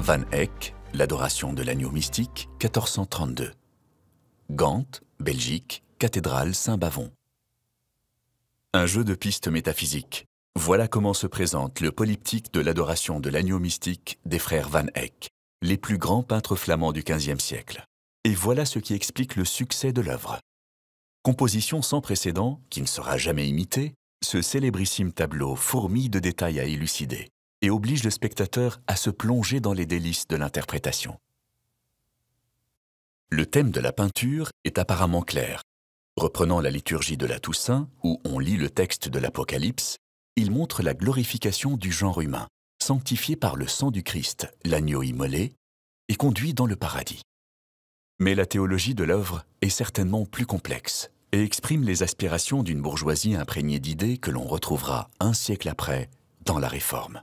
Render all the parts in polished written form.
Van Eyck, L'adoration de l'agneau mystique, 1432. Gand, Belgique, cathédrale Saint-Bavon. Un jeu de pistes métaphysiques. Voilà comment se présente le polyptyque de l'adoration de l'agneau mystique des frères Van Eyck, les plus grands peintres flamands du XVe siècle. Et voilà ce qui explique le succès de l'œuvre. Composition sans précédent, qui ne sera jamais imitée, ce célébrissime tableau fourmille de détails à élucider et oblige le spectateur à se plonger dans les délices de l'interprétation. Le thème de la peinture est apparemment clair. Reprenant la liturgie de la Toussaint, où on lit le texte de l'Apocalypse, il montre la glorification du genre humain, sanctifié par le sang du Christ, l'agneau immolé, et conduit dans le paradis. Mais la théologie de l'œuvre est certainement plus complexe et exprime les aspirations d'une bourgeoisie imprégnée d'idées que l'on retrouvera un siècle après dans la Réforme.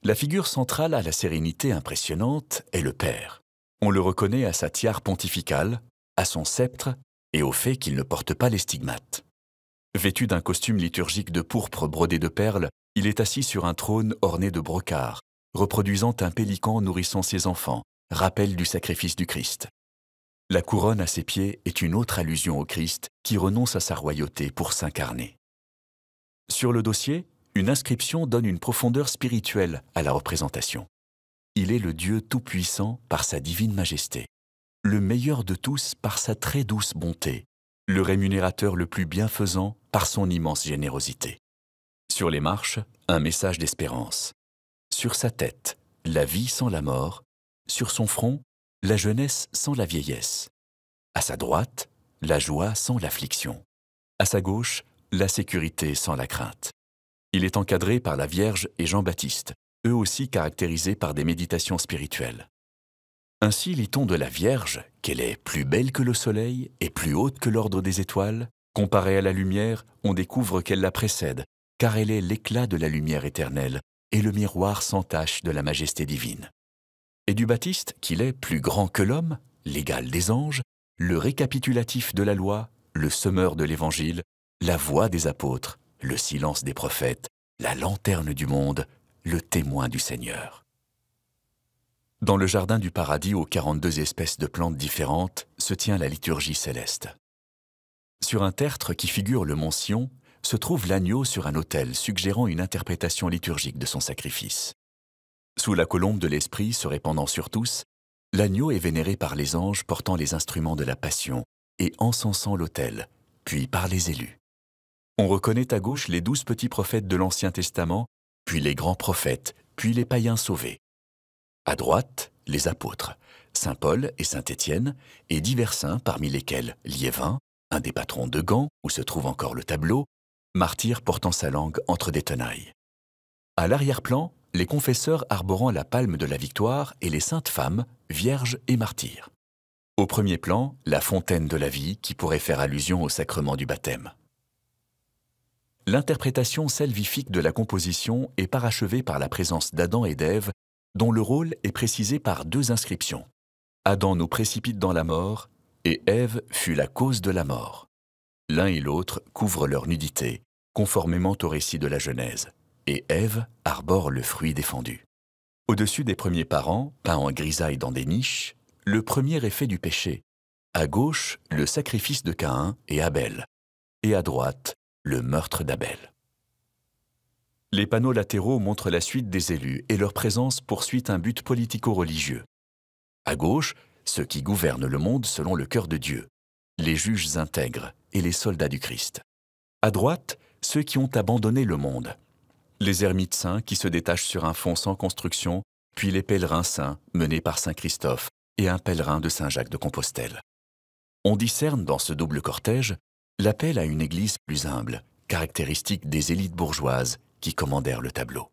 La figure centrale à la sérénité impressionnante est le Père. On le reconnaît à sa tiare pontificale, à son sceptre et au fait qu'il ne porte pas les stigmates. Vêtu d'un costume liturgique de pourpre brodé de perles, il est assis sur un trône orné de brocart, reproduisant un pélican nourrissant ses enfants, rappel du sacrifice du Christ. La couronne à ses pieds est une autre allusion au Christ qui renonce à sa royauté pour s'incarner. Sur le dossier, une inscription donne une profondeur spirituelle à la représentation. Il est le Dieu tout-puissant par sa divine majesté, le meilleur de tous par sa très douce bonté, le rémunérateur le plus bienfaisant par son immense générosité. Sur les marches, un message d'espérance. Sur sa tête, la vie sans la mort. Sur son front, la jeunesse sans la vieillesse. À sa droite, la joie sans l'affliction. À sa gauche, la sécurité sans la crainte. Il est encadré par la Vierge et Jean-Baptiste, eux aussi caractérisés par des méditations spirituelles. Ainsi lit-on de la Vierge qu'elle est plus belle que le soleil et plus haute que l'ordre des étoiles. Comparée à la lumière, on découvre qu'elle la précède, car elle est l'éclat de la lumière éternelle et le miroir sans tache de la majesté divine. Et du Baptiste qu'il est plus grand que l'homme, l'égal des anges, le récapitulatif de la loi, le semeur de l'Évangile, la voix des apôtres, le silence des prophètes, la lanterne du monde, le témoin du Seigneur. Dans le jardin du paradis aux 42 espèces de plantes différentes se tient la liturgie céleste. Sur un tertre qui figure le mont Sion se trouve l'agneau sur un autel suggérant une interprétation liturgique de son sacrifice. Sous la colombe de l'Esprit se répandant sur tous, l'agneau est vénéré par les anges portant les instruments de la Passion et encensant l'autel, puis par les élus. On reconnaît à gauche les 12 petits prophètes de l'Ancien Testament, puis les grands prophètes, puis les païens sauvés. À droite, les apôtres, saint Paul et saint Étienne, et divers saints parmi lesquels Liévin, un des patrons de Gand, où se trouve encore le tableau, martyr portant sa langue entre des tenailles. À l'arrière-plan, les confesseurs arborant la palme de la victoire et les saintes femmes, vierges et martyrs. Au premier plan, la fontaine de la vie qui pourrait faire allusion au sacrement du baptême. L'interprétation salvifique de la composition est parachevée par la présence d'Adam et d'Ève, dont le rôle est précisé par 2 inscriptions. Adam nous précipite dans la mort, et Ève fut la cause de la mort. L'un et l'autre couvrent leur nudité, conformément au récit de la Genèse, et Ève arbore le fruit défendu. Au-dessus des premiers parents, peints en grisaille dans des niches, le premier effet du péché. À gauche, le sacrifice de Caïn et Abel, et à droite, le meurtre d'Abel. Les panneaux latéraux montrent la suite des élus et leur présence poursuit un but politico-religieux. À gauche, ceux qui gouvernent le monde selon le cœur de Dieu, les juges intègres et les soldats du Christ. À droite, ceux qui ont abandonné le monde, les ermites saints qui se détachent sur un fond sans construction, puis les pèlerins saints menés par saint Christophe et un pèlerin de saint Jacques de Compostelle. On discerne dans ce double cortège l'appel à une église plus humble, caractéristique des élites bourgeoises qui commandèrent le tableau.